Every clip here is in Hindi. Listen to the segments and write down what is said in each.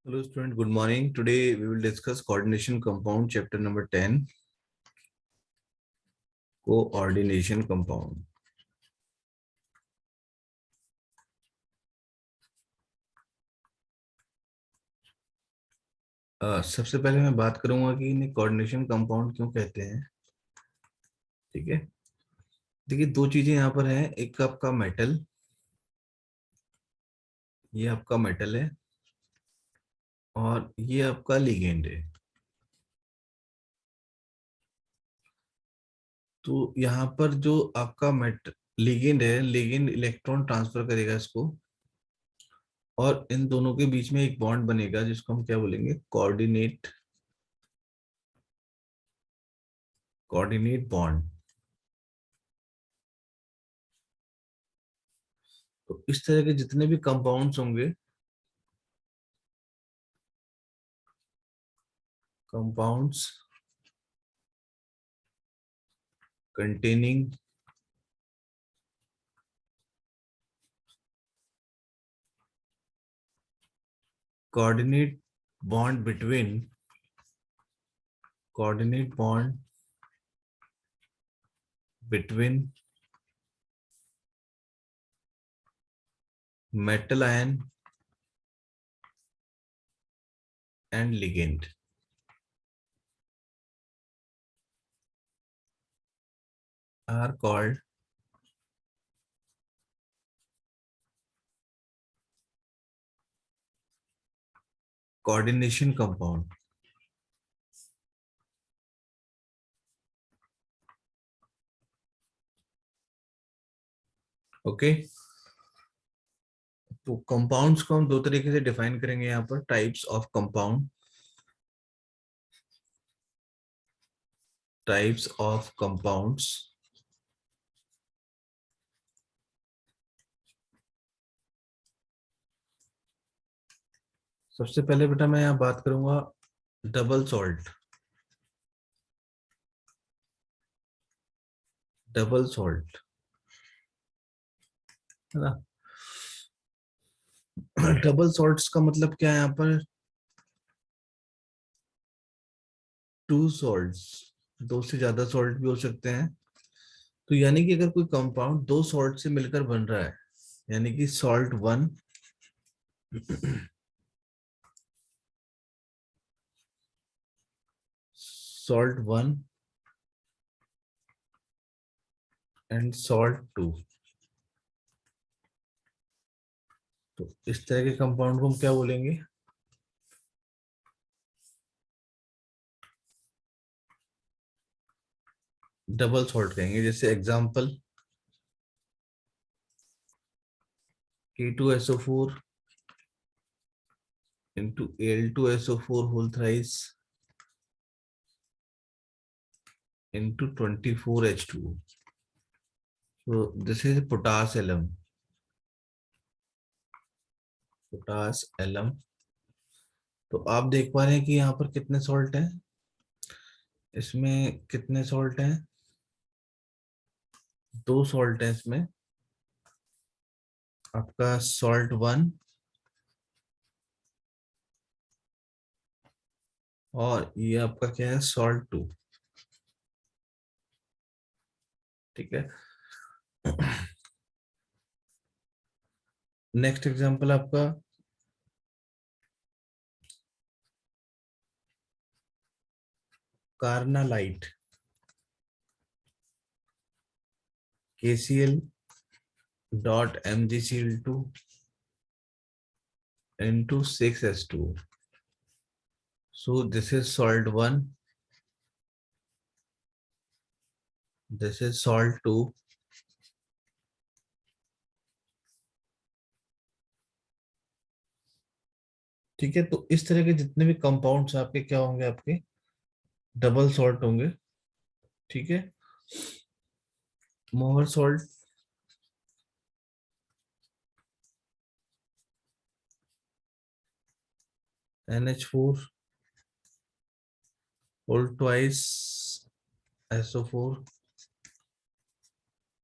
Hello student, good morning. Today we will discuss coordination compound chapter number 10, coordination compound. सबसे पहले मैं बात करूंगा कि इन्हें कोऑर्डिनेशन कंपाउंड क्यों कहते हैं। ठीक है, देखिए दो चीजें यहाँ पर हैं। एक आपका मेटल, ये आपका मेटल है और ये आपका लिगेंड है। तो यहाँ पर जो आपका लिगेंड है, लिगेंड इलेक्ट्रॉन ट्रांसफर करेगा इसको और इन दोनों के बीच में एक बॉन्ड बनेगा जिसको हम क्या बोलेंगे, कोऑर्डिनेट बॉन्ड। तो इस तरह के जितने भी कंपाउंड्स होंगे, compounds containing coordinate bond between coordinate bond between metal ion and ligand are called coordination compound. Okay, तो कंपाउंड्स को हम दो तरीके से डिफाइन करेंगे यहाँ पर। Types of compound, types of compounds. सबसे पहले बेटा मैं यहाँ बात करूंगा डबल सॉल्ट। डबल सॉल्ट है ना। डबल सॉल्ट्स का मतलब क्या है यहाँ पर, टू सॉल्ट्स, दो से ज्यादा सॉल्ट भी हो सकते हैं। तो यानी कि अगर कोई कंपाउंड दो सॉल्ट से मिलकर बन रहा है, यानी कि salt one salt one and salt two, तो इस तरह के कंपाउंड को हम क्या बोलेंगे, डबल सॉल्ट कहेंगे। जैसे example K2SO4 into Al2SO4 whole thrice into 24H2O. So this is potash alum, potash alum। तो आप देख पा रहे हैं कि यहाँ पर कितने सॉल्ट हैं, इसमें कितने सॉल्ट हैं, दो सॉल्ट हैं इसमें। आपका सॉल्ट वन और ये आपका क्या है, सॉल्ट टू। ठीक है, नेक्स्ट एग्जांपल आपका carnallite, KCl dot MgCl2 into 6H2O. So this is salt 1, this is salt 2, ठीक है। तो इस तरह के जितने भी कंपाउंड्स आपके क्या होंगे, आपके डबल सॉल्ट होंगे। ठीक है, मोहर salt, NH4 whole twice SO4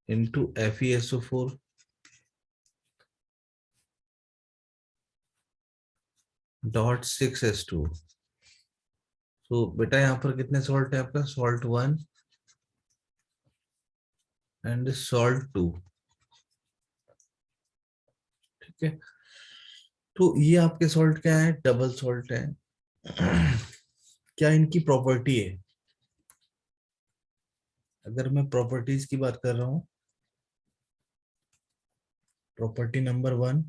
into FeSO4 . Dot 6s2। तो बेटा यहाँ पर कितने सॉल्ट है आपका, सॉल्ट 1 एंड सॉल्ट 2। ठीक है, तो ये आपके सॉल्ट क्या है, डबल सॉल्ट है। क्या इनकी प्रॉपर्टी है, अगर मैं प्रॉपर्टीज की बात कर रहा हूं, property number 1,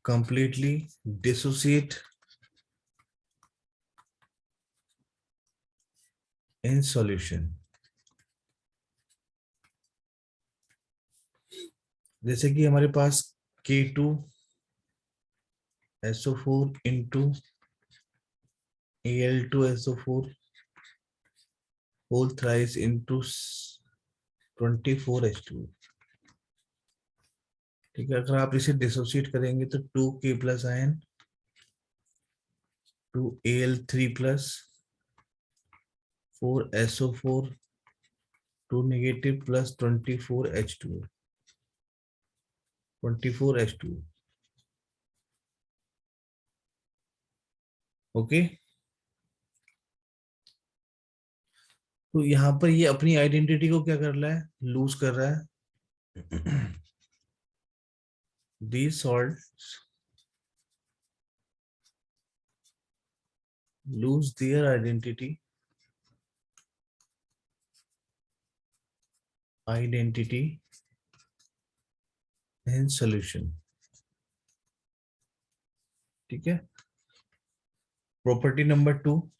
completely dissociate in solution. जैसे कि हमारे पास K2SO4 into Al2SO4 whole thrice into 24H2। ठीक है, अगर आप इसे डिसोसिएट करेंगे तो 2K plus ion 2Al3 plus 4SO4 2 negative plus 24H2। Okay, तो यहाँ पर ये अपनी आइडेंटिटी को क्या कर रहा है, लूज कर रहा है। These salts lose their identity in solution। ठीक है, property number 2,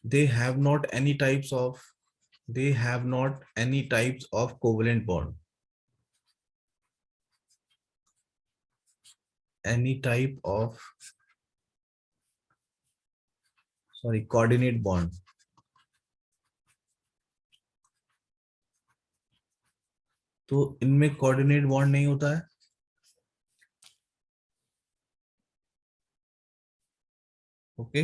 they have not any types of covalent bond, any type of coordinate bond। तो इनमें कोऑर्डिनेट बॉन्ड नहीं होता है। ओके,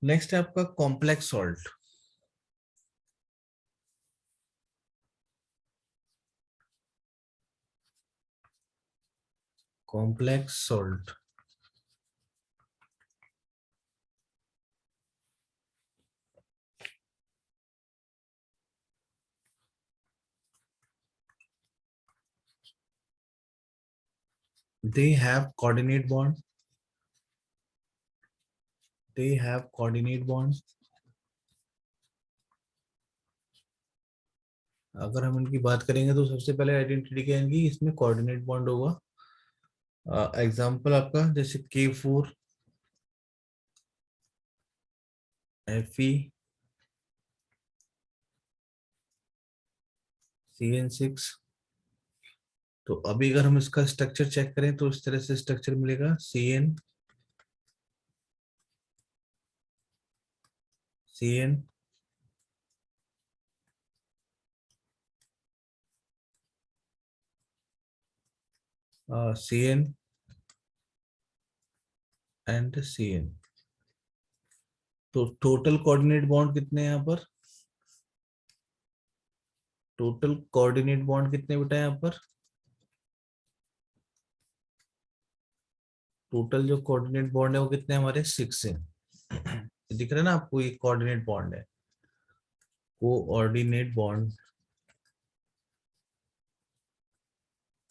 नेक्स्ट है आपका complex salt. Complex salt, they have coordinate bond, अगर हम इनकी बात करेंगे तो सबसे पहले आइडेंटिटी क्या है इनकी, इसमें कोऑर्डिनेट बॉन्ड होगा। एग्जांपल आपका जैसे K4Fe CN6। तो अभी अगर हम इसका स्ट्रक्चर चेक करें तो इस तरह से स्ट्रक्चर मिलेगा, CN CN एंड CN। तो टोटल कोऑर्डिनेट बॉन्ड कितने हैं यहाँ पर, टोटल कोऑर्डिनेट बॉन्ड कितने बेटा यहाँ पर, टोटल जो कोऑर्डिनेट बॉन्ड है वो कितने हमारे 6 है। दिख रहा है ना आपको, ये कोऑर्डिनेट बॉन्ड है, कोऑर्डिनेट बॉन्ड।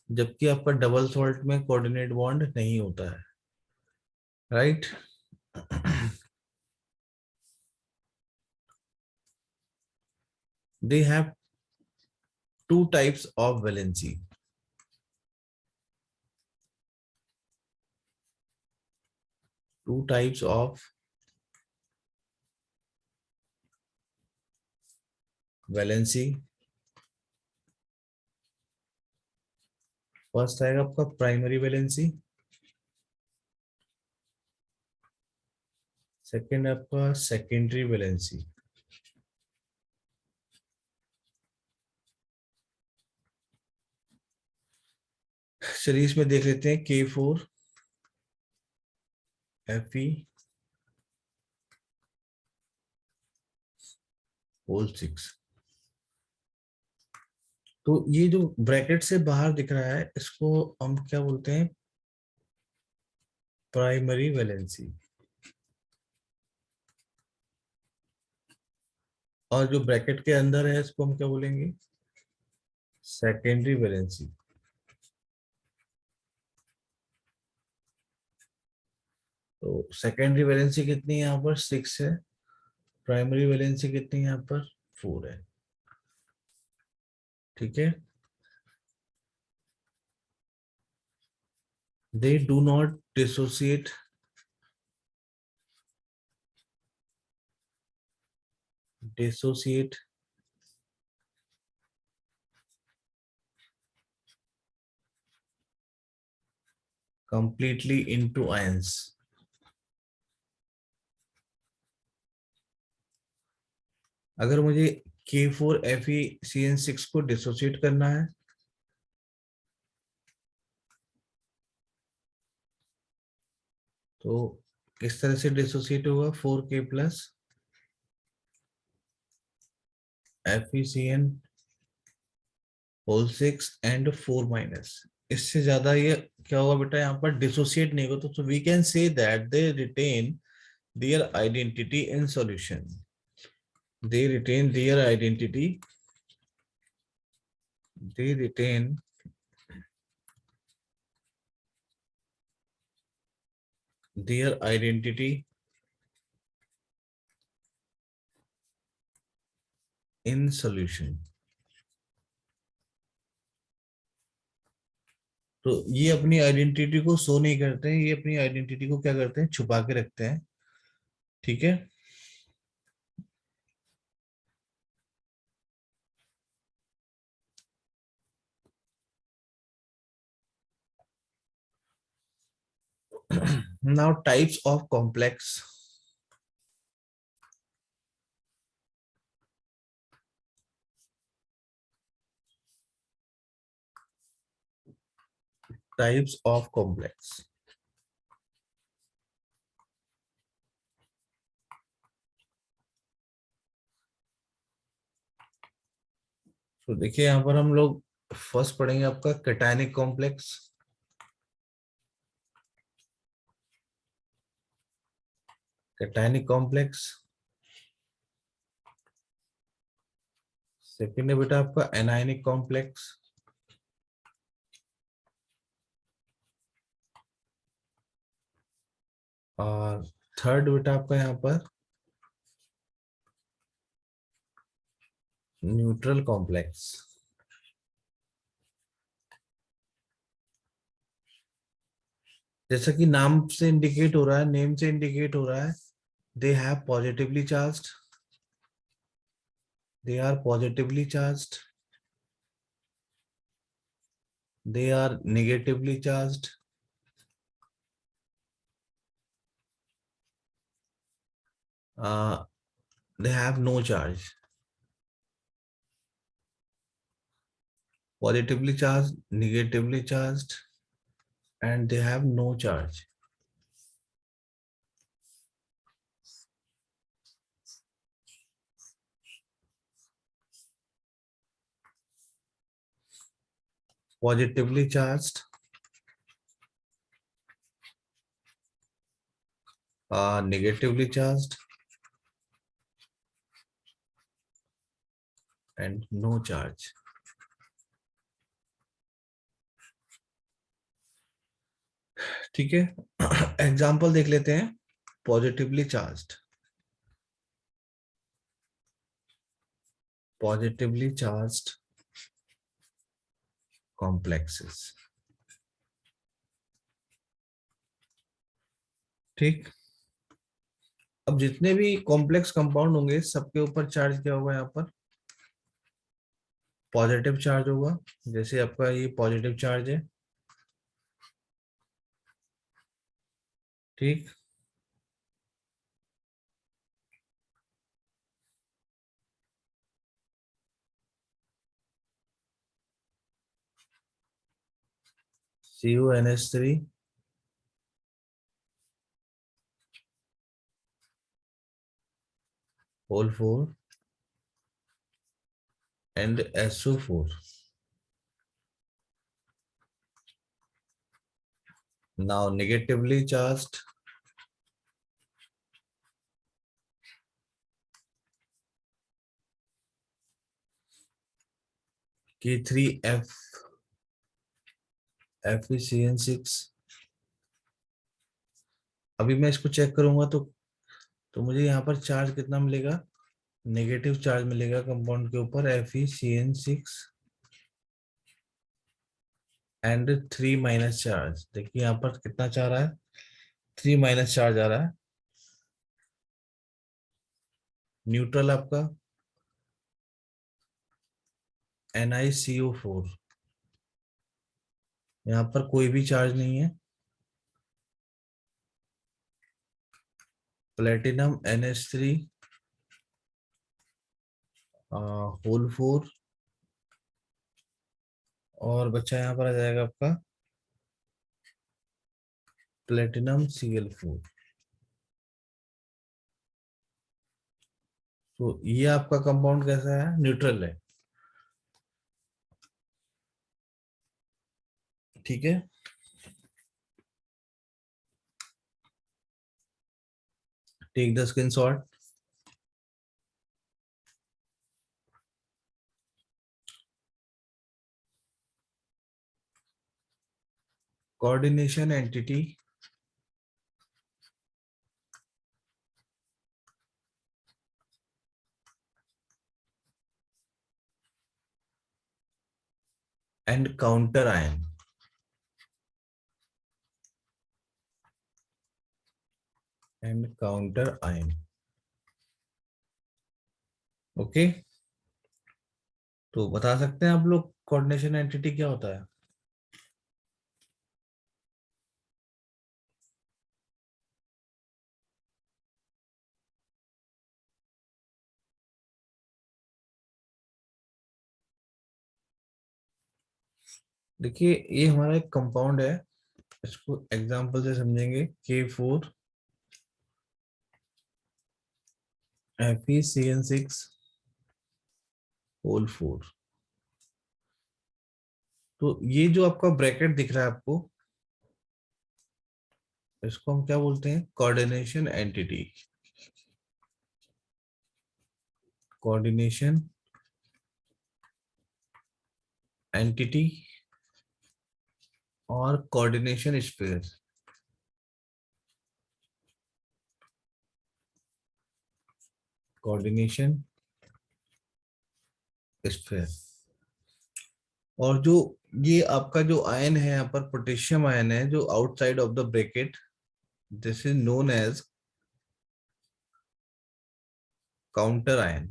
जबकि आपका डबल सॉल्ट में कोऑर्डिनेट बॉन्ड नहीं होता है, right. They have two types of valency, two types of valency। First आएगा आपका प्राइमरी वैलेंसी, सेकंड आपका सेकेंडरी वैलेंसी। चलिए इसमें देख लेते हैं K4 Fe होल 6। तो ये जो ब्रैकेट से बाहर दिख रहा है इसको हम क्या बोलते हैं, प्राइमरी वैलेंसी। और जो ब्रैकेट के अंदर है इसको हम क्या बोलेंगे, सेकेंडरी वैलेंसी। तो सेकेंडरी वैलेंसी कितनी है यहाँ पर, 6 है। प्राइमरी वैलेंसी कितनी है यहाँ पर, 4 है। ठीक है। They do not dissociate completely into ions। अगर मुझे K4FeCN6 को डिसोसिएट करना है तो किस तरह से डिसोसिएट होगा, 4K plus FeCN whole 6 and 4 minus. इससे ज्यादा ये क्या होगा बेटा, यहाँ पर डिसोसिएट नहीं होगा। तो we can say that they retain their identity in solution। they retain their identity they retain their identity in solution। तो ये अपनी आइडेंटिटी को शो नहीं करते हैं, ये अपनी आइडेंटिटी को क्या करते हैं, छुपा के रखते हैं। ठीक है। Now types of complex. Types of complex. तो देखिए यहाँ पर हम लोग फर्स्ट पढ़ेंगे आपका cationic complex. Cationic complex. Second है बेटा आपका एनायनिक कॉम्प्लेक्स। और थर्ड बेटा आपका यहाँ पर न्यूट्रल कॉम्प्लेक्स। जैसा कि नाम से इंडिकेट हो रहा है, नेम से इंडिकेट हो रहा है, they have positively charged, they are positively charged, they are negatively charged, they have no charge। Positively charged, negatively charged, and they have no charge। Positively charged, negatively charged, and no charge। ठीक है। एग्जाम्पल देख लेते हैं। Positively charged, positively charged complexes. ठीक। अब जितने भी कॉम्प्लेक्स कंपाउंड होंगे सबके ऊपर चार्ज क्या होगा, यहाँ पर पॉजिटिव चार्ज होगा। जैसे आपका ये पॉजिटिव चार्ज है। ठीक। CuNH3 whole 4 and SO4. Now negatively charged K3F FeCN6. अभी मैं इसको चेक करूंगा तो मुझे यहाँ पर चार्ज कितना मिलेगा, नेगेटिव चार्ज मिलेगा कंपाउंड के ऊपर FeCN6 एंड 3 माइनस चार्ज। देखिए यहाँ पर कितना चाह रहा है, 3 माइनस चार्ज आ रहा है। न्यूट्रल आपका NiCO4, यहाँ पर कोई भी चार्ज नहीं है। प्लेटिनम NH3 होल 4 और बच्चा यहाँ पर आ जाएगा आपका प्लेटिनम Cl4। तो ये आपका कंपाउंड कैसा है, न्यूट्रल है। ठीक है, take the screenshot. Coordination entity and counter ion. Okay, तो बता सकते हैं आप लोग कोऑर्डिनेशन एंटिटी क्या होता है? देखिए ये हमारा एक कंपाउंड है, इसको एग्जांपल से समझेंगे। K4 FeCN6 whole 4। तो ये जो आपका ब्रैकेट दिख रहा है आपको, इसको हम क्या बोलते हैं, कोऑर्डिनेशन एंटिटी। कोऑर्डिनेशन एंटिटी और कोऑर्डिनेशन स्फीयर। Coordination sphere. और जो ये आपका जो आयन है यहाँ पर, पोटेशियम आयन है जो outside of the bracket, this is known as counter ion.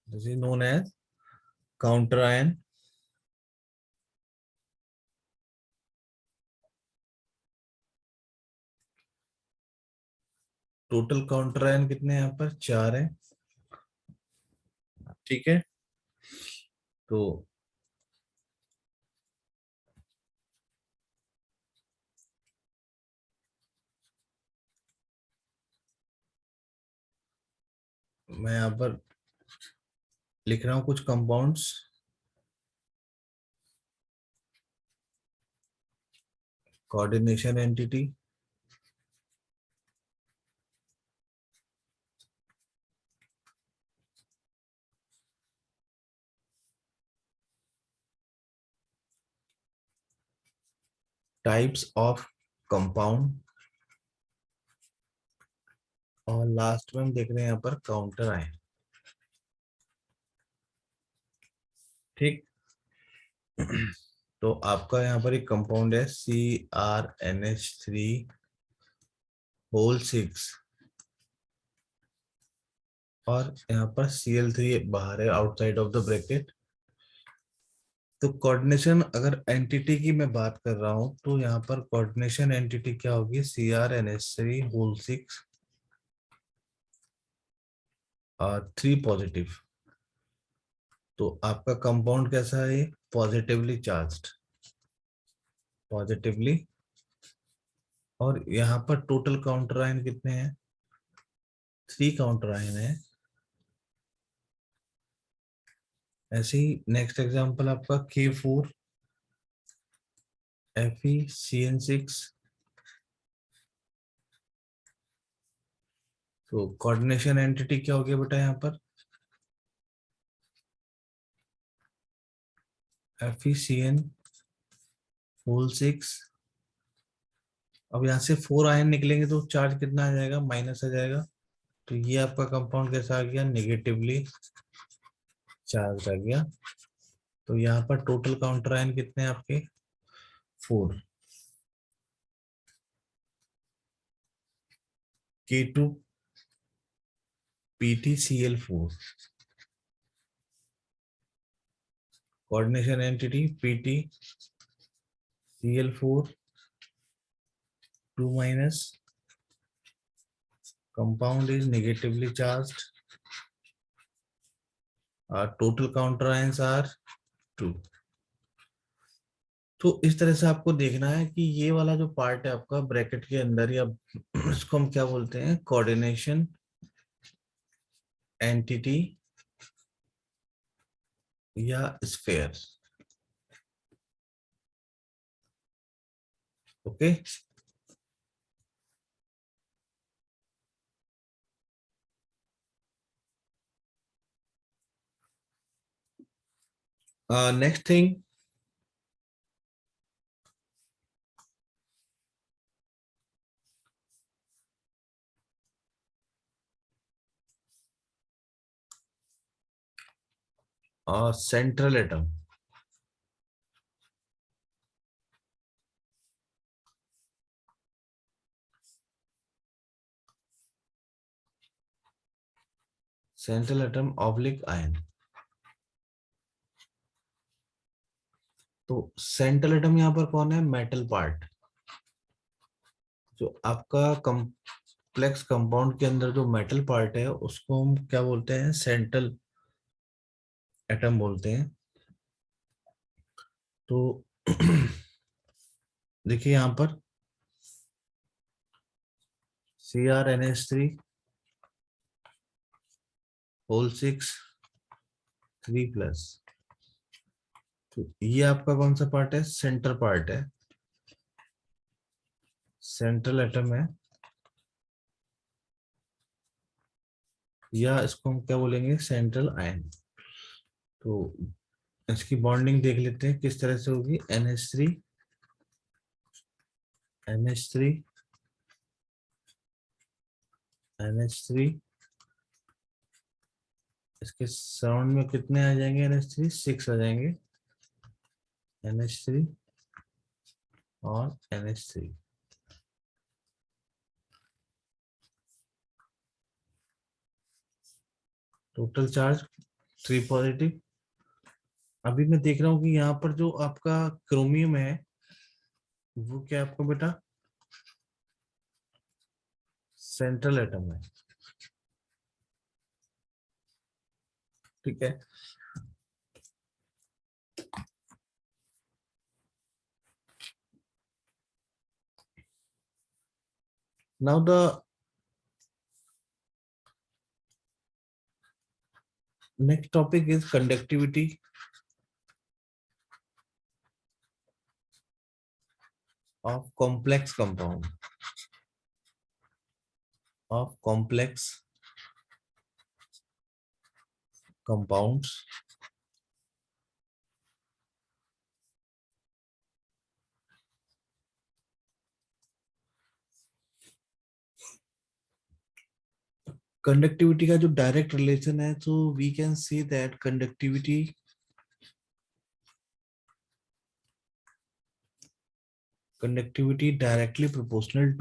This is known as counter ion. Total counter ion कितने हैं यहाँ पर, 4 है। ठीक है, तो मैं यहाँ पर लिख रहा हूँ कुछ compounds. Coordination entity, types of compound, और लास्ट में हम देख रहे हैं यहाँ पर काउंटर आयन। ठीक, तो आपका यहाँ पर एक कंपाउंड है CrNH3 होल 6 और यहाँ पर Cl3 बाहर है, आउटसाइड ऑफ द ब्रैकेट। तो कोऑर्डिनेशन अगर एंटिटी की मैं बात कर रहा हूं तो यहाँ पर कोऑर्डिनेशन एंटिटी क्या होगी, CrNH3 होल 6 और 3 पॉजिटिव। तो आपका कंपाउंड कैसा है, पॉजिटिवली चार्ज्ड, पॉजिटिवली, और यहाँ पर टोटल काउंटर आयन कितने हैं? 3 काउंटर आयन है। ऐसे ही नेक्स्ट एग्जांपल आपका K4 FeCN6। तो कोऑर्डिनेशन एंटिटी क्या हो गया बेटा यहाँ पर? FeCN6। अब यहाँ से 4 आयन निकलेंगे तो चार्ज कितना आ जाएगा? माइनस आ जाएगा। तो ये आपका कंपाउंड कैसा आ गया? नेगेटिवली चार्ज आ गया। तो यहाँ पर टोटल काउंटर आयन कितने हैं आपके? 4। K2 PtCl4, coordination entity PtCl4 2 minus, compound is negatively charged, total counter ions are 2। तो इस तरह से आपको देखना है कि ये वाला जो पार्ट है आपका ब्रैकेट के अंदर, या इसको हम क्या बोलते हैं? कोऑर्डिनेशन एंटिटी या sphere. Okay, next thing, central atom. Central atom oblique ion. तो सेंट्रल एटम यहाँ पर कौन है? Metal part. जो आपका कॉम्प्लेक्स कंपाउंड के अंदर जो मेटल पार्ट है उसको हम क्या बोलते हैं? सेंट्रल एटम बोलते हैं। तो देखिए यहाँ पर CrNH3 होल 6 3+। तो ये आपका कौन सा पार्ट है? सेंटर पार्ट है, सेंट्रल एटम है, या इसको हम क्या बोलेंगे? Central ion. तो इसकी बॉन्डिंग देख लेते हैं किस तरह से होगी। NH3 NH3 NH3, इसके सराउंड में कितने आ जाएंगे? NH3 6 आ जाएंगे। NH3 और NH3, टोटल चार्ज 3 पॉजिटिव। अभी मैं देख रहा हूँ कि यहाँ पर जो आपका क्रोमियम है वो क्या है आपको बेटा? सेंट्रल एटम है, ठीक है। Now the next topic is conductivity of complex compound, of complex compounds। Conductivity का जो डायरेक्ट रिलेशन है, तो we can see that conductivity directly proportional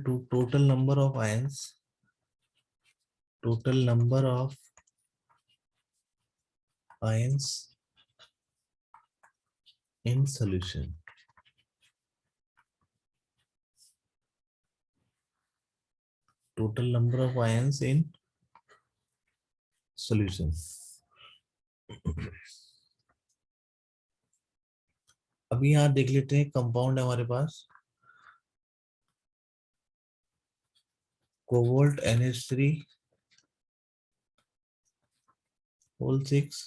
to total number of ions, total number of ions in solution, total number of ions in solution। अभी यहाँ देख लेते हैं, कंपाउंड है हमारे पास cobalt NH3 whole 6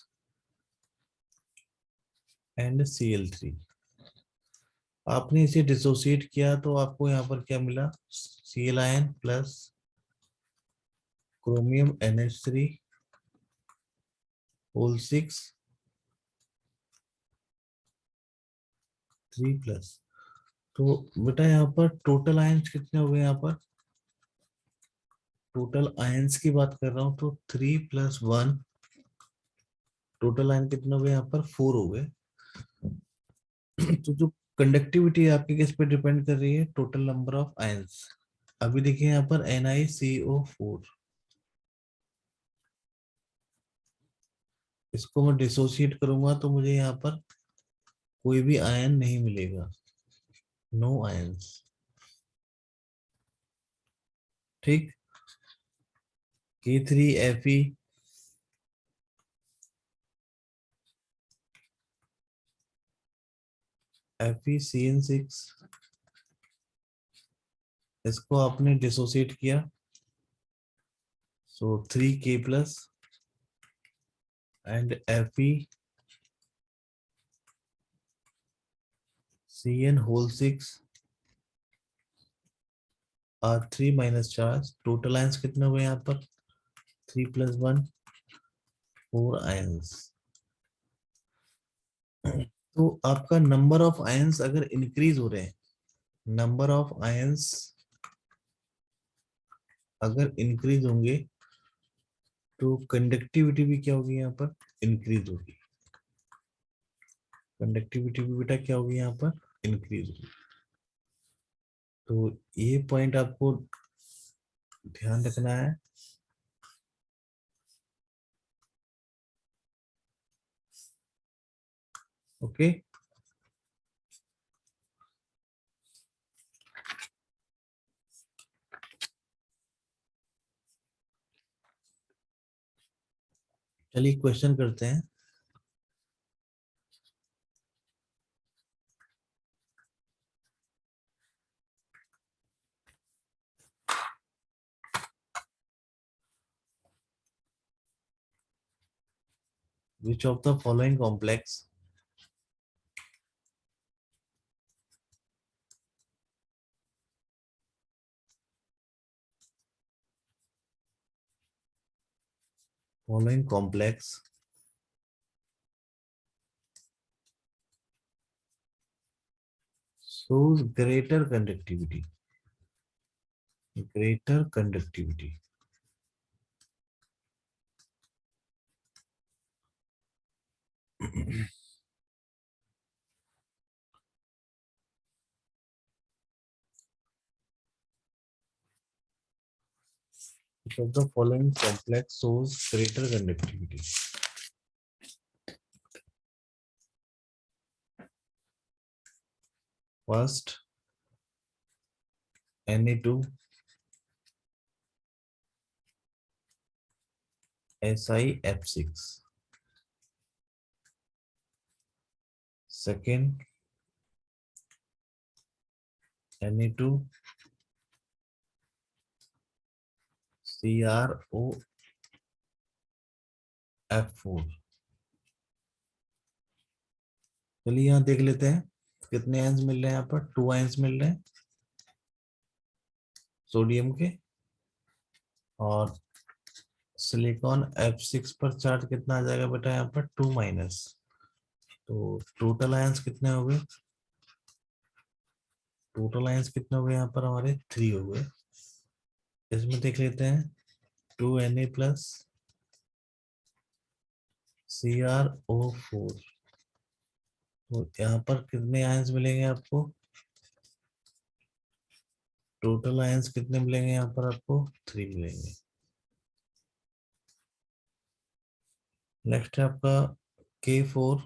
and Cl3। आपने इसे डिसोसिएट किया तो आपको यहाँ पर क्या मिला, Cl ion plus chromium NH3 whole 6 3 plus. तो बेटा यहाँ पर टोटल आयंस कितने हो गए, यहाँ पर टोटल आयंस की बात कर रहा हूँ तो 3 + 1, टोटल आयन कितने हो गए, यहाँ पर 4 हो गए। तो जो कंडक्टिविटी आपकी किस पे डिपेंड कर रही है, टोटल नंबर ऑफ आयंस। अभी देखिए यहाँ पर NiCO4, इसको मैं डिसोसिएट करूंगा तो मुझे यहाँ पर कोई भी आयन नहीं मिलेगा, नो आयंस। ठीक, K3Fe FeCN6, इसको आपने डिसोसिएट किया, so 3K plus and FeCN whole 6 R3 minus charge. Total ions कितने हुए यहाँ पर, 3 + 1 4 आयंस। तो आपका नंबर ऑफ आयंस अगर इंक्रीज हो रहे हैं, नंबर ऑफ आयंस अगर इंक्रीज होंगे तो कंडक्टिविटी भी क्या होगी, यहाँ पर इंक्रीज होगी। कंडक्टिविटी भी बेटा क्या होगी, यहाँ पर इंक्रीज होगी। तो ये पॉइंट आपको ध्यान रखना है। ओके, चलिए क्वेश्चन करते हैं। Which of the following complex shows greater conductivity? Greater conductivity. Which of the following complex shows greater conductivity? First, Na2 SiF6. Second, Na2 CrOF4। चलिए यहाँ देख लेते हैं कितने आयंस मिल रहे हैं, यहाँ पर 2 आयंस मिल रहे हैं सोडियम के, और सिलिकॉन F6 पर चार्ज कितना आ जाएगा बेटा, यहाँ पर 2-। तो टोटल आयंस कितने हो गए, टोटल आयंस कितने हो गए यहाँ पर हमारे 3 हो गए। इसमें देख लेते हैं 2Na प्लस CrO4, तो यहाँ पर कितने आयंस मिलेंगे आपको, टोटल आयंस कितने मिलेंगे यहाँ पर आपको 3 मिलेंगे। नेक्स्ट है आपका K4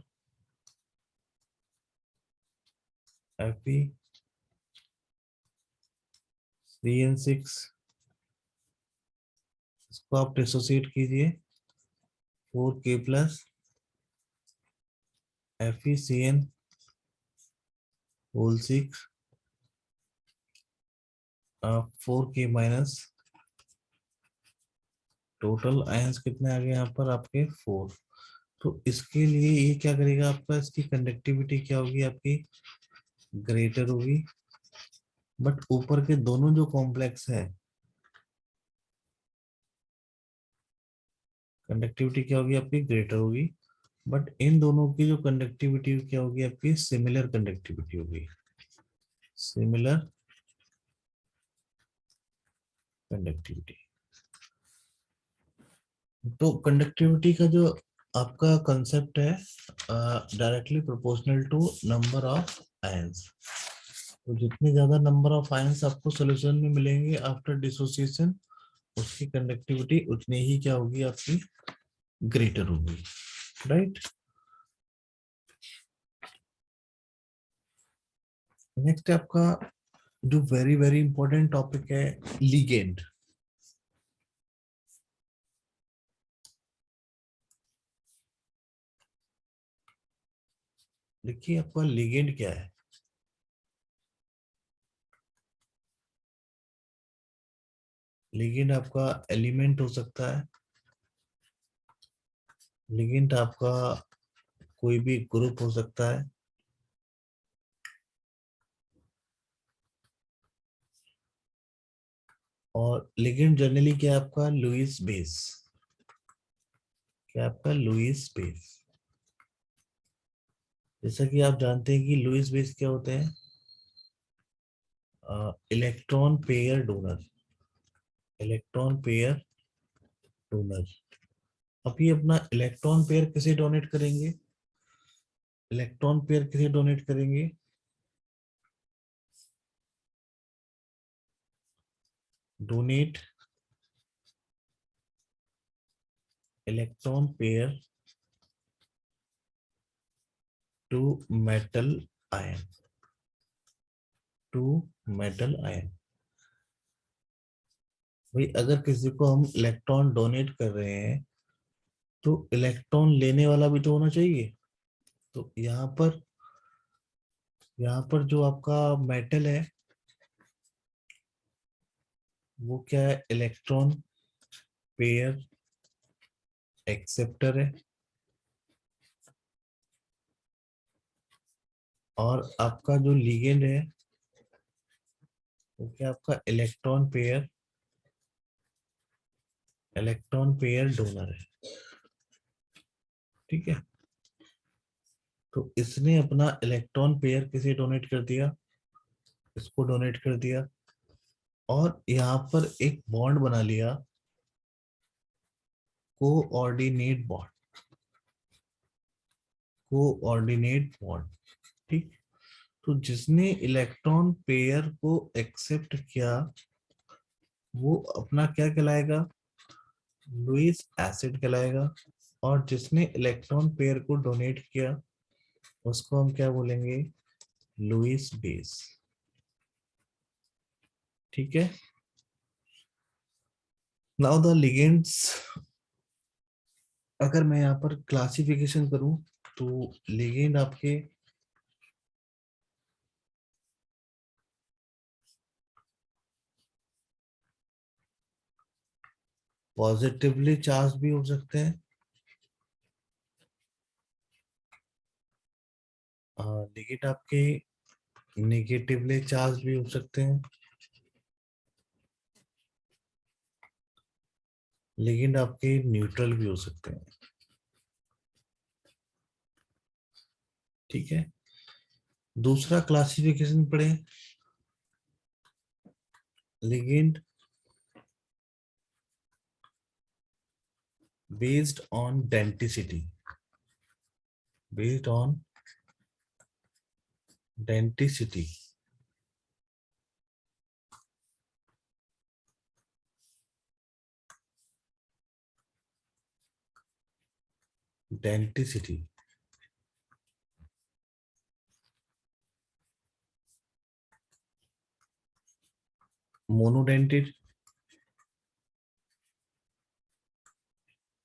FeCN6, इसको आप डिसोसिएट कीजिए 4K plus FeCN whole 6 4k minus total ions कितने आ गए यहाँ पर आपके 4। तो इसके लिए ये क्या करेगा आपका, इसकी कंडक्टिविटी क्या होगी आपकी, ग्रेटर होगी। बट ऊपर के दोनों जो कॉम्प्लेक्स है, कंडक्टिविटी क्या होगी आपकी, ग्रेटर होगी। बट इन दोनों की जो कंडक्टिविटी क्या होगी आपकी, सिमिलर कंडक्टिविटी होगी, सिमिलर कंडक्टिविटी। तो कंडक्टिविटी का जो आपका कंसेप्ट है, directly proportional to number of ions. तो जितने ज्यादा नंबर ऑफ आयंस आपको सॉल्यूशन में मिलेंगे आफ्टर डिसोसिएशन, उसकी कंडक्टिविटी उतनी ही क्या होगी आपकी, ग्रेटर होगी, राइट। नेक्स्ट आपका जो वेरी वेरी इंपॉर्टेंट टॉपिक है, लिगेंड। देखिए आपका लिगेंड क्या है। लिगेंड आपका एलिमेंट हो सकता है, लिगेंड आपका कोई भी ग्रुप हो सकता है, और लिगेंड जनरली क्या है आपका, लुईस बेस। क्या आपका लुईस बेस। जैसा कि आप जानते हैं कि लुईस बेस क्या होते हैं, electron pair donor, electron pair donor. अब ये अपना इलेक्ट्रॉन पेयर किसे डोनेट करेंगे, इलेक्ट्रॉन पेयर किसे डोनेट करेंगे, donate electron pair to metal ion, to metal ion. भाई अगर किसी को हम इलेक्ट्रॉन डोनेट कर रहे हैं, तो इलेक्ट्रॉन लेने वाला भी तो होना चाहिए। तो यहाँ पर जो आपका मेटल है, वो क्या है, इलेक्ट्रॉन पेयर एक्सेप्टर है। और आपका जो लिगेंड है, वो क्या आपका इलेक्ट्रॉन पेयर डोनर है, ठीक है। तो इसने अपना इलेक्ट्रॉन पेयर किसे डोनेट कर दिया, इसको डोनेट कर दिया। और यहाँ पर एक बॉन्ड बना लिया, कोऑर्डिनेट बॉन्ड, कोऑर्डिनेट बॉन्ड, ठीक। तो जिसने इलेक्ट्रॉन पेयर को एक्सेप्ट किया, वो अपना क्या कहलाएगा, लुईस एसिड कहलाएगा। और जिसने इलेक्ट्रॉन पेयर को डोनेट किया, उसको हम क्या बोलेंगे, लुईस बेस, ठीक है। नाउ द लिगेंड्स, अगर मैं यहाँ पर क्लासिफिकेशन करूं, तो लिगेंड आपके पॉजिटिवली चार्ज भी हो सकते हैं, लिगेंड आपके नेगेटिवली चार्ज भी हो सकते हैं, लिगेंड आपके न्यूट्रल भी हो सकते हैं, ठीक है। दूसरा क्लासिफिकेशन पढ़े, ligand based on density, based on density, density, monodentate.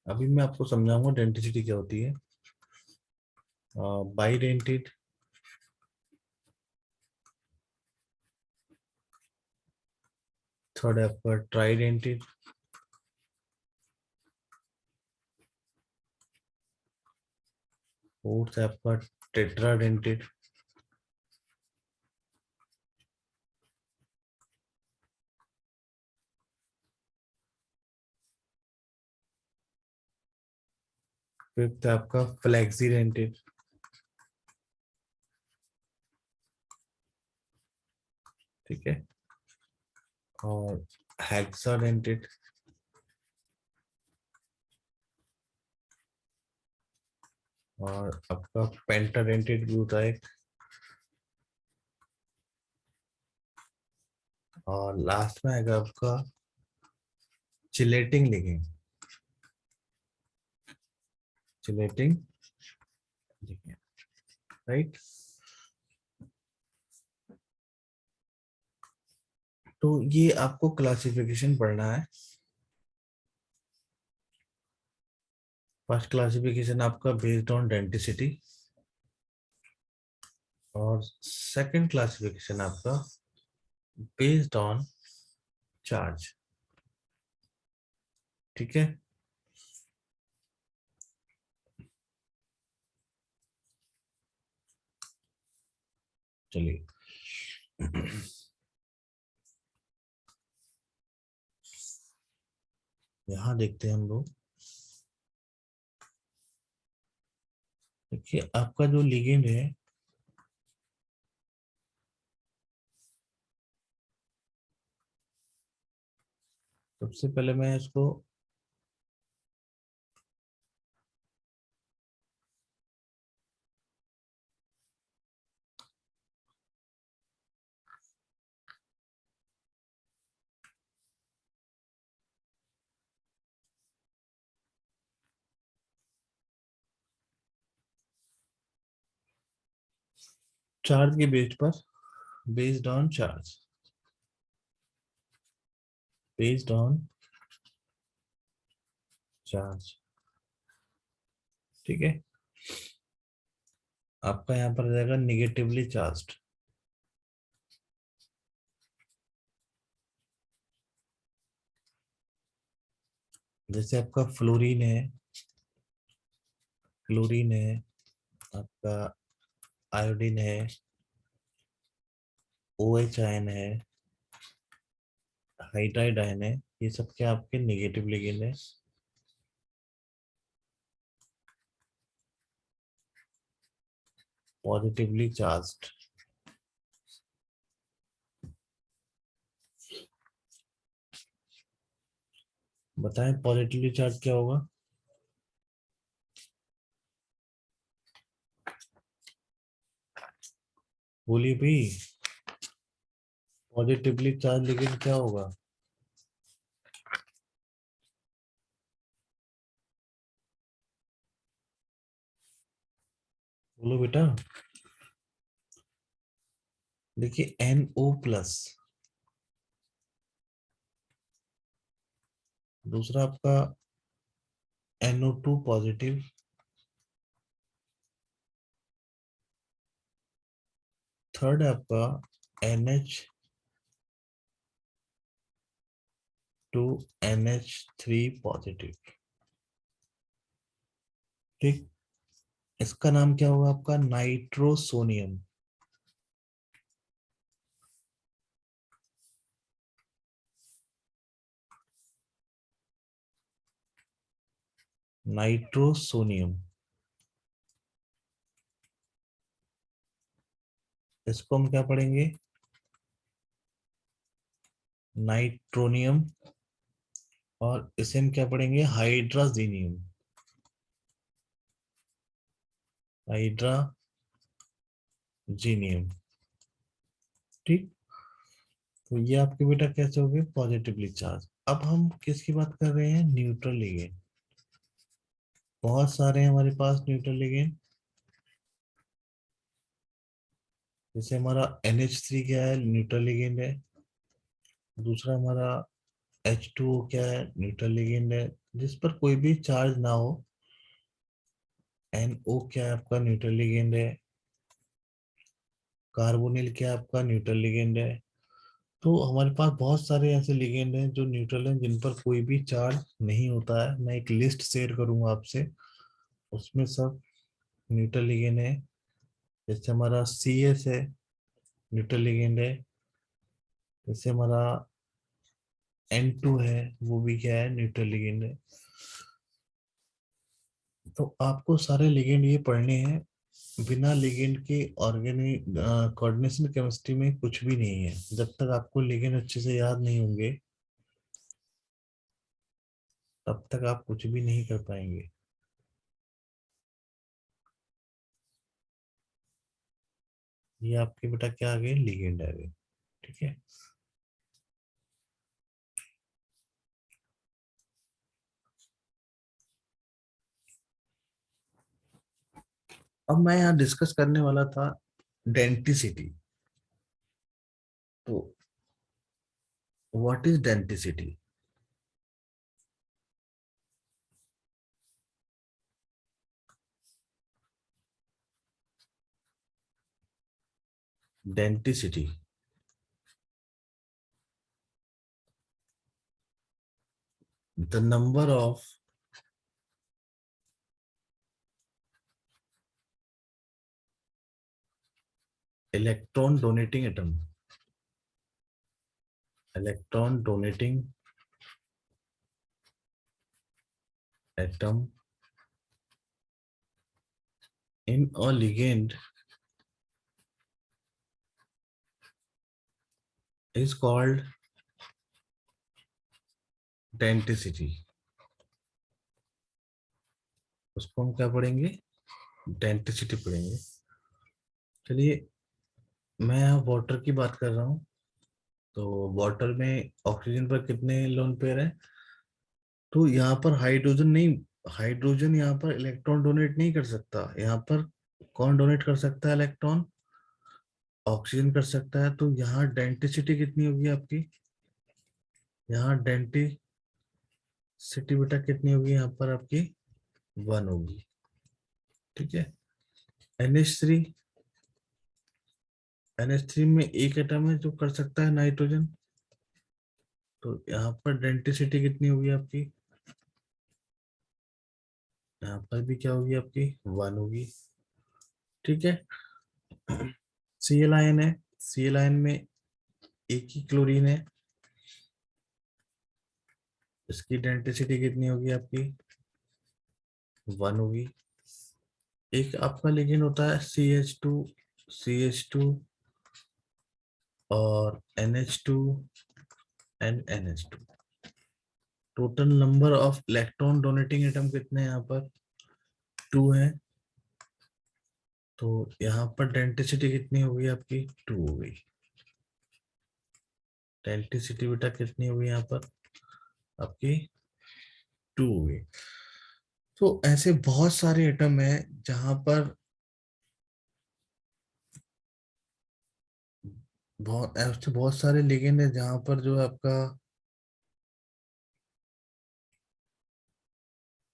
अभी मैं आपको समझाऊंगा डेंसिटी क्या होती है। bidentate, थर्ड आपका ट्राइडेंटेड, फोर्थ आपका टेट्राडेंटेड, फिफ्थ आपका फ्लेक्सीडेंटेड, ठीक है, और हेक्साडेंटेड, और आपका पेंटाडेंटेड भी होता है, और लास्ट में आएगा आपका chelating ligand, chelating ligand, right. तो ये आपको क्लासिफिकेशन पढ़ना है। फर्स्ट क्लासिफिकेशन आपका बेस्ड ऑन डेंसिटी, और सेकंड क्लासिफिकेशन आपका बेस्ड ऑन चार्ज, ठीक है। चलिए यहां देखते हैं हम लोग। देखिए आपका जो लिगेंड है, सबसे पहले मैं इसको चार्ज के बेस पर, based on charge, based on charge, ठीक है। आपका यहाँ पर रहेगा निगेटिवली चार्ज्ड, जैसे आपका फ्लोरीन है, क्लोरीन है, आपका आयोडीन है, OH आयन है, हाइड्राइड आयन है, ये सब क्या आपके निगेटिव लिगेंड है। पॉजिटिवली चार्ज्ड, बताएं पॉजिटिवली चार्ज क्या होगा। बोलिए भाई, पॉजिटिवली चार्ज लिगेंड क्या होगा। बोलो बेटा। देखिए NO+, दूसरा आपका NO2 पॉजिटिव, थर्ड आपका NH2NH3 पॉजिटिव, ठीक। इसका नाम क्या होगा आपका, नाइट्रोसोनियम, नाइट्रोसोनियम। इसको हम क्या पढ़ेंगे, नाइट्रोनियम, और इसे हम क्या पढ़ेंगे, हाइड्राजीनियम, हाइड्राजीनियम, ठीक। तो ये आपके बेटा कैसे हो गए, पॉजिटिवली चार्ज। अब हम किसकी बात कर रहे हैं, न्यूट्रल लिगेंड। बहुत सारे हैं हमारे पास न्यूट्रल लिगेंड, जैसे हमारा NH3 क्या है, न्यूट्रल लिगेंड है। दूसरा हमारा H2O क्या है, न्यूट्रल लिगेंड है। जिस पर कोई भी चार्ज ना हो NO क्या है आपका न्यूट्रल लिगेंड है, कार्बोनिल क्या है आपका न्यूट्रल लिगेंड है। तो हमारे पास बहुत सारे ऐसे लिगेंड हैं जो न्यूट्रल हैं, जिन पर कोई भी चार्ज नहीं होता है। मैं एक लिस्ट शेयर करूंगा आपसे, उसमें सब न्यूट्रल लिगेंड है। जैसे हमारा CS है, न्यूट्रल लिगेंड है। जैसे हमारा N2 है, वो भी क्या है, न्यूट्रल लिगेंड है। तो आपको सारे लिगेंड ये पढ़ने हैं। बिना लिगेंड के ऑर्गेनिक कोऑर्डिनेशन केमिस्ट्री में कुछ भी नहीं है। जब तक आपको लिगेंड अच्छे से याद नहीं होंगे, तब तक आप कुछ भी नहीं कर पाएंगे। ये आपके बेटा क्या आ गए, लिगेंड आ गए। ठीक है। अब मैं यहाँ डिस्कस करने वाला था डेंटिसिटी। तो what is denticity? Denticity, the number of electron donating atom, electron donating atom in a ligand is called denticity. उसको हम क्या पढ़ेंगे, डेंटिसिटी पढ़ेंगे। चलिए, मैं यहाँ वाटर की बात कर रहा हूँ। तो वाटर में ऑक्सीजन पर कितने लोन पेयर है? तो यहाँ पर हाइड्रोजन नहीं, हाइड्रोजन यहाँ पर इलेक्ट्रॉन डोनेट नहीं कर सकता। यहाँ पर कौन डोनेट कर सकता है इलेक्ट्रॉन? ऑक्सीजन कर सकता है। तो यहाँ डेंटिसिटी कितनी होगी आपकी? यहाँ डेंटिसिटी बेटा कितनी होगी यहाँ पर आपकी? 1 होगी। ठीक है। NH3, NH3 में एक एटम है जो कर सकता है नाइट्रोजन। तो यहाँ पर डेंटिसिटी कितनी होगी आपकी? यहाँ पर भी क्या होगी आपकी? 1 होगी। ठीक है। Cl आयन है, Cl आयन में एक ही क्लोरीन है। इसकी डेंसिटी कितनी होगी आपकी? 1 होगी। एक आपका लिगेंड होता है CH2 और NH2 and NH2। Total number of electron donating atom कितने हैं यहाँ पर? 2 है। तो यहाँ पर डेंसिटी कितनी होगी आपकी? 2 होगी। डेंसिटी बेटा कितनी होगी यहाँ पर आपकी? 2 होगी। तो ऐसे बहुत सारे एटम है जहां पर बहुत ऐसे बहुत सारे लिगेंड है जहां पर जो है आपका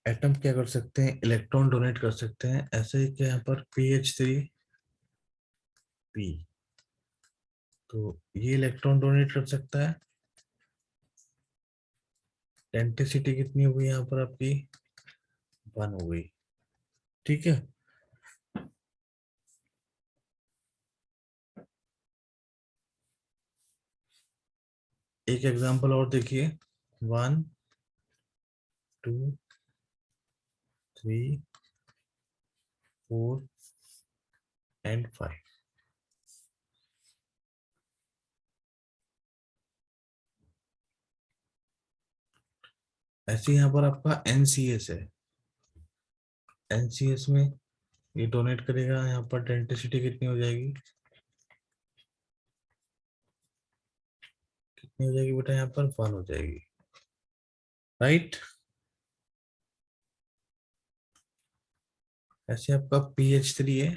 एटम क्या कर सकते हैं, इलेक्ट्रॉन डोनेट कर सकते हैं। ऐसे ही क्या यहाँ पर PH3P, तो ये इलेक्ट्रॉन डोनेट कर सकता है। डेंसिटी कितनी होगी यहाँ पर आपकी? 1 हो गई। ठीक है। एक एग्जांपल और देखिए, 1 2 3 4 एंड 5। ऐसे यहाँ पर आपका NCS है। NCS में ये डोनेट करेगा। यहाँ पर डेंसिटी कितनी हो जाएगी? कितनी हो जाएगी बेटा? यहाँ पर 1 हो जाएगी। राइट। ऐसे आपका PH3 है।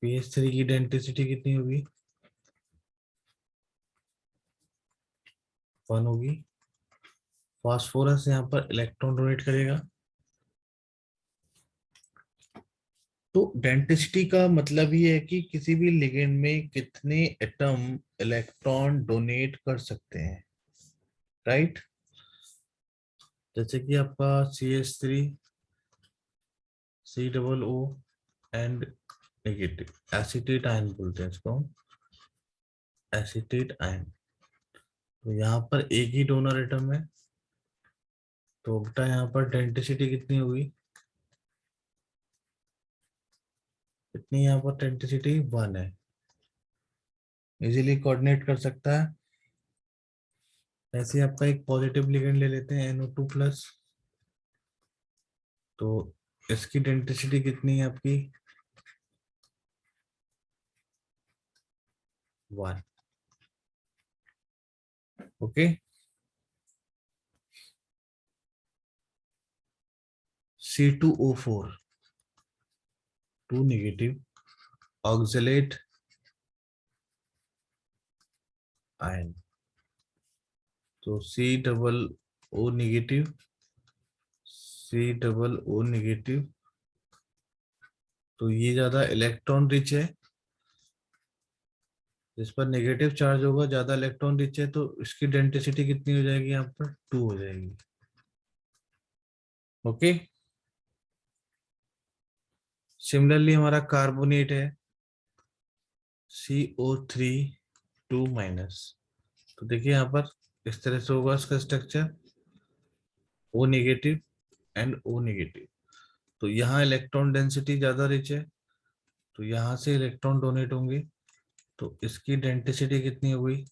PH3 की डेंसिटी कितनी होगी? 1 होगी। फास्फोरस यहाँ पर इलेक्ट्रॉन डोनेट करेगा। तो डेंसिटी का मतलब ये है कि किसी भी लिगेंड में कितने एटम इलेक्ट्रॉन डोनेट कर सकते हैं, राइट। जैसे कि आपका CH3 C O and negative acetate ion बोलते हैं इसको, एसिटेट आयन। तो यहाँ पर एक ही डोनर एटम है, तो बेटा यहाँ पर डेंसिटी कितनी हुई, कितनी यहाँ पर डेंसिटी 1 है, इजीली कोऑर्डिनेट कर सकता है। ऐसे ही आपका एक पॉजिटिव लिगेंड ले लेते हैं NO2+, तो इसकी डेंसिटी कितनी है आपकी 1। Okay, C2O4 2 negative oxalate ion, तो C O negative, CO negative, तो ये ज्यादा इलेक्ट्रॉन रिच है, जिस पर नेगेटिव चार्ज होगा ज्यादा इलेक्ट्रॉन रिच है, तो इसकी डेंसिटी कितनी हो जाएगी यहाँ पर 2 हो जाएगी। ओके, सिमिलरली हमारा कार्बोनेट है CO3 2-, तो देखिए यहाँ पर इस तरह से होगा इसका structure, O negative and O negative. तो यहाँ इलेक्ट्रॉन डेंसिटी ज्यादा रिच है, तो यहाँ से इलेक्ट्रॉन डोनेट होंगे, तो इसकी डेंसिटी कितनी हुई,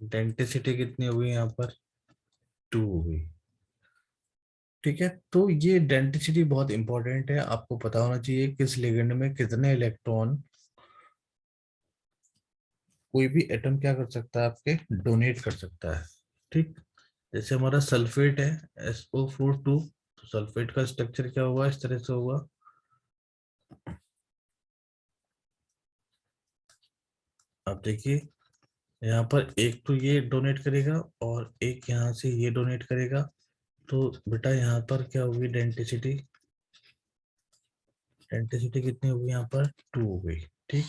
डेंसिटी कितनी हुई यहाँ पर 2 हुई। ठीक है, तो ये डेंसिटी बहुत इंपॉर्टेंट है, आपको पता होना चाहिए किस लिगेंड में कितने इलेक्ट्रॉन कोई भी एटम क्या कर सकता है, आपके डोनेट कर सकता है। ठीक, जैसे हमारा सल्फेट है SO4 2, तो सल्फेट का स्ट्रक्चर क्या होगा, इस तरह से होगा। अब देखिए यहाँ पर एक तो ये डोनेट करेगा और एक यहाँ से ये डोनेट करेगा, तो बेटा यहाँ पर क्या होगी डेंसिटी, डेंसिटी कितनी होगी यहाँ पर 2 हो गई। ठीक,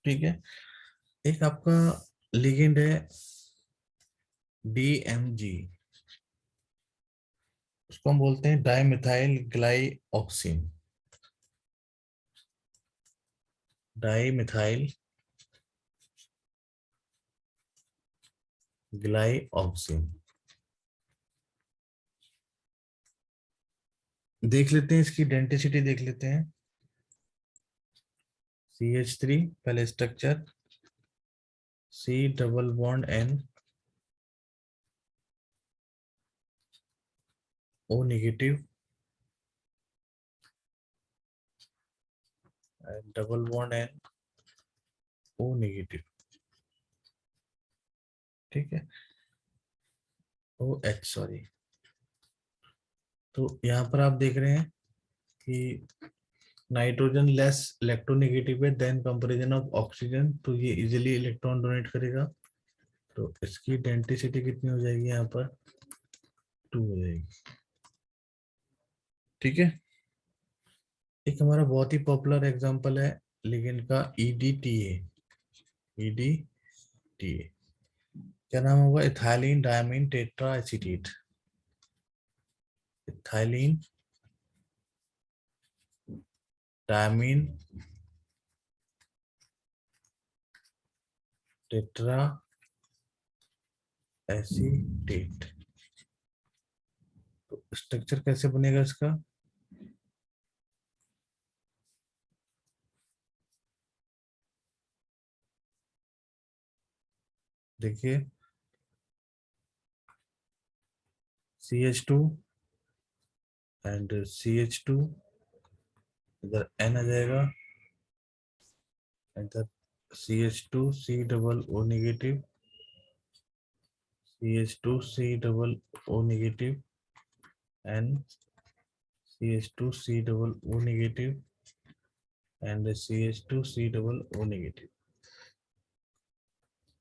ठीक है। एक आपका लिगेंड है DMG, उसको हम बोलते हैं डाइमिथाइल ग्लाइऑक्सिन, डाइमिथाइल ग्लाइऑक्सिन। देख लेते हैं इसकी डेंसिटी, देख लेते हैं। CH3 पहले structure, C+N O negative, N O negative. ठीक है, OH सॉरी। तो यहाँ पर आप देख रहे हैं कि नाइट्रोजन लेस इलेक्ट्रोनेगेटिव है देन कंपैरिजन ऑफ ऑक्सीजन, तो ये इजीली इलेक्ट्रॉन डोनेट करेगा, तो इसकी डेंसिटी कितनी हो जाएगी यहाँ पर 2 हो जाएगी। ठीक है, एक हमारा बहुत ही पॉपुलर एग्जांपल है लिगेंड का EDTA, EDTA क्या नाम होगा, ethylene diamine tetra acetate, ethylene diamine tetra acetate. तो स्ट्रक्चर कैसे बनेगा इसका, देखिए CH2 एंड CH2, इधर N आ जाएगा, इधर CH2 C O negative, CH2 C O negative and CH2 C O negative and CH2 C O negative।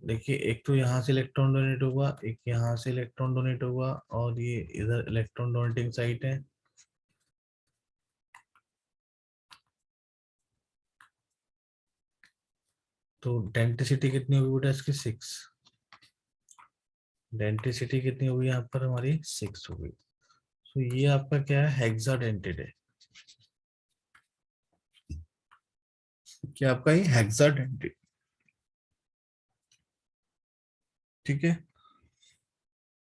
देखिए एक तो यहाँ से इलेक्ट्रॉन डोनेट हुआ, एक यहाँ से इलेक्ट्रॉन डोनेट हुआ, और ये इधर इलेक्ट्रॉन डोनेटिंग साइट है। तो डेंसिटी कितनी होगी बेटा इसकी? 6। डेंसिटी कितनी होगी यहाँ पर हमारी? 6 होगी। तो ये आपका क्या है? हेक्साडेंटेड है। क्या आपका ये हेक्साडेंटेड? ठीक है।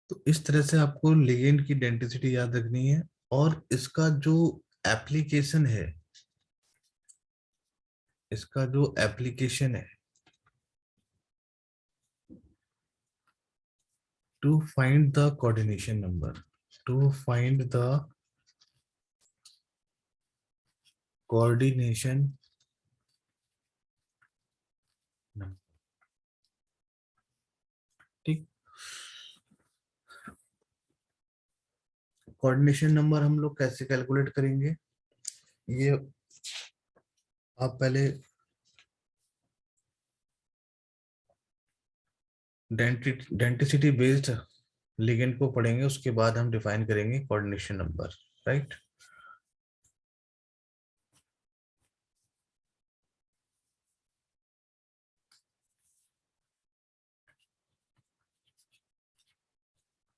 तो इस तरह से आपको लिगेंड की डेंसिटी याद रखनी है, और इसका जो एप्लीकेशन है, इसका जो एप्लीकेशन है, to find the coordination number, to find the coordination number. ठीक। कोऑर्डिनेशन नंबर हम लोग कैसे कैलकुलेट करेंगे? ये आप पहले डेंसिटी बेस्ड लिगेंड को पढ़ेंगे, उसके बाद हम डिफाइन करेंगे coordination number, right.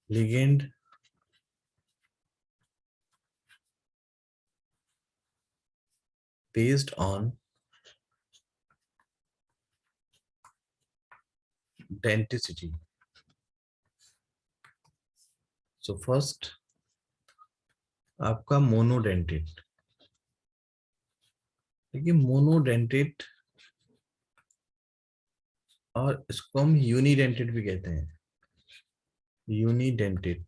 Ligand based on denticity. So first आपका मोनोडेंटेट। देखिए मोनोडेंटेट, और इसको हम यूनिडेंटेट भी कहते हैं। यूनिडेंटेट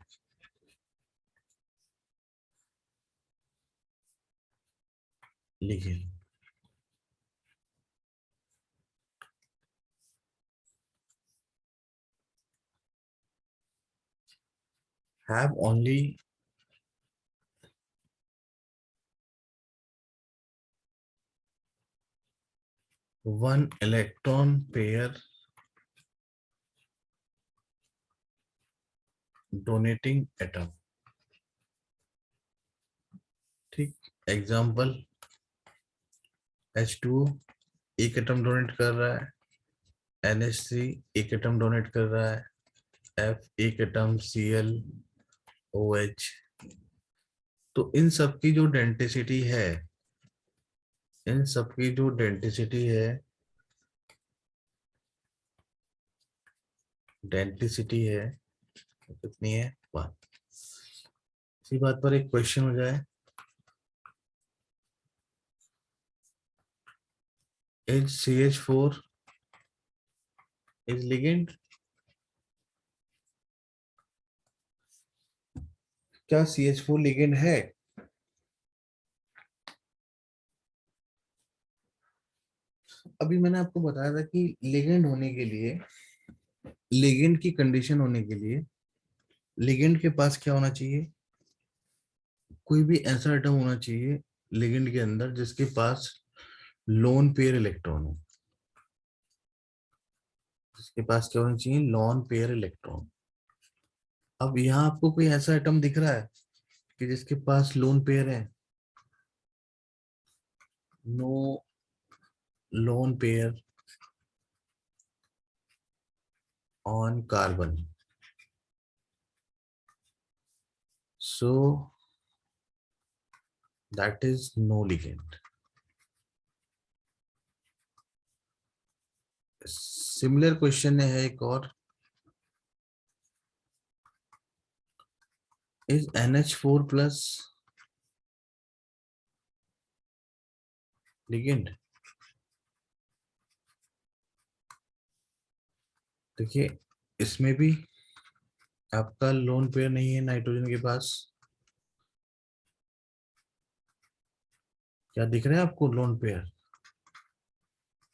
लिखिए। have only one electron pair donating atom। ठीक। एग्जाम्पल, H2 एक एटम डोनेट कर रहा है, NH3 एक एटम डोनेट कर रहा है, F एक एटम, Cl, OH। तो इन सब की जो डेंसिटी है, इन सब की जो डेंसिटी है, डेंसिटी है कितनी है? 1। इसी बात पर एक क्वेश्चन हो जाए, इज CH4 इज लिगेंड? क्या CH4 लिगेंड है? अभी मैंने आपको बताया था कि लिगेंड होने के लिए, लिगेंड की कंडीशन होने के लिए, लिगेंड के पास क्या होना चाहिए? कोई भी ऐसा एटम होना चाहिए लिगेंड के अंदर जिसके पास लोन पेयर इलेक्ट्रॉन हो। जिसके पास क्या होना चाहिए? Lone pair electron. अब यहाँ आपको कोई ऐसा एटम दिख रहा है कि जिसके पास लोन पेयर है? No lone pair on carbon, so that is no ligand। Similar question है एक और, इज NH4 प्लस लिगेंड? देखिए इसमें भी आपका लोन पेयर नहीं है नाइट्रोजन के पास। क्या दिख रहा है आपको? Lone pair,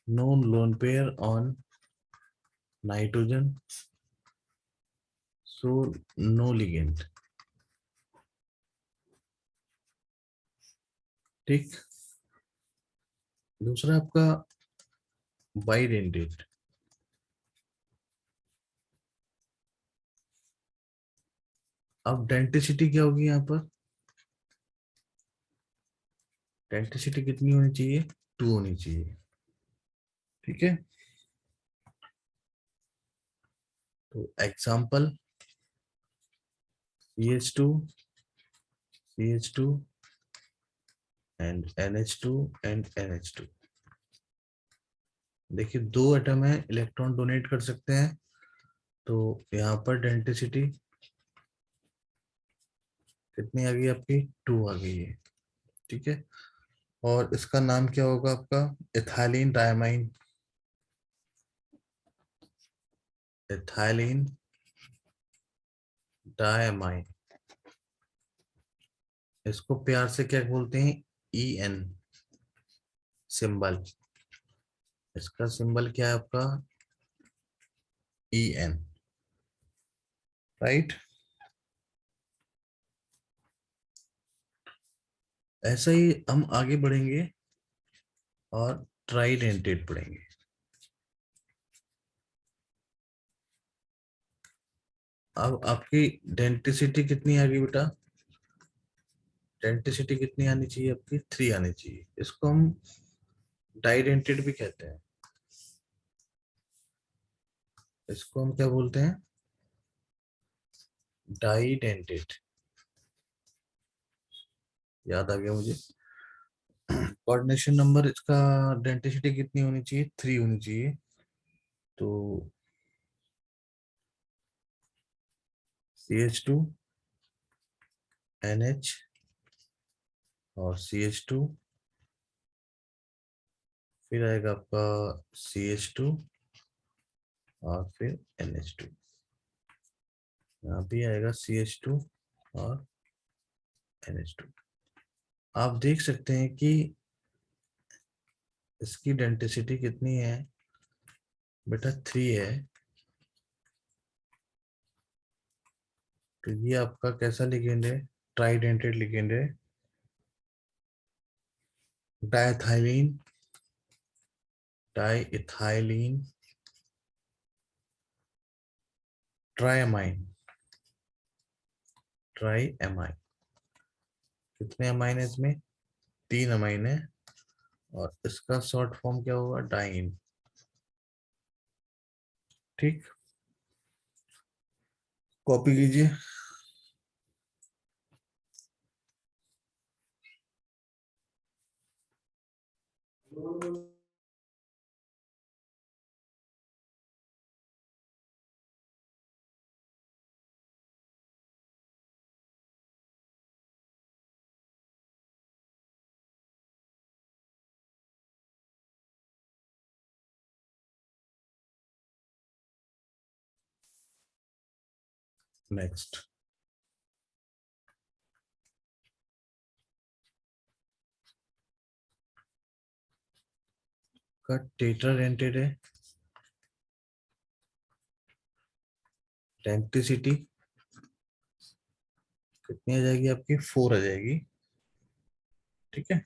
no lone pair on nitrogen, so no ligand. ठीक। दूसरा आपका बाइडेंटेट। अब डेंटिसिटी क्या होगी यहाँ पर? डेंसिटी कितनी होनी चाहिए? 2 होनी चाहिए। ठीक है, तो example CH2 CH2 and NH2 and NH2। देखिए 2 एटम है, इलेक्ट्रॉन डोनेट कर सकते हैं, तो यहाँ पर डेंसिटी कितनी आ गई आपकी? 2 आ गई है। ठीक है, और इसका नाम क्या होगा आपका? Ethylene diamine. इथाइलिन डायमाइन, इसको प्यार से क्या बोलते हैं? EN symbol. इसका सिंबल क्या है आपका? EN, right. ऐसा ही हम आगे बढ़ेंगे और ट्राइडेंटेट पढ़ेंगे। अब आपकी डेंटिसिटी कितनी आ गई बेटा? डेंटिसिटी कितनी आनी चाहिए आपकी? 3 आनी चाहिए। इसको हम डाइडेंटेड भी कहते हैं। इसको हम क्या बोलते हैं? डाइडेंटेड। याद आ गया मुझे। कोऑर्डिनेशन नंबर इसका डेंटिसिटी कितनी होनी चाहिए? 3 होनी चाहिए। तो CH2 NH और CH2, फिर आएगा आपका CH2 और फिर NH2। यहाँ भी आएगा CH2 और NH2। आप देख सकते हैं कि इसकी डेंसिटी कितनी है बेटा? 3 है। तो ये आपका कैसा लिगेंड है? ट्राइडेंटेड लिगेंड है। Diethylene, diethylene triamine, triamine. कितने अमाइन है इसमें? 3 अमाइन है, और इसका शॉर्ट फॉर्म क्या होगा? डाइन। ठीक, कॉपी कीजिए। नेक्स्ट, का टेट्राडेंटेड है। डेंसिटी कितनी आ जाएगी आपकी? 4 आ जाएगी। ठीक है,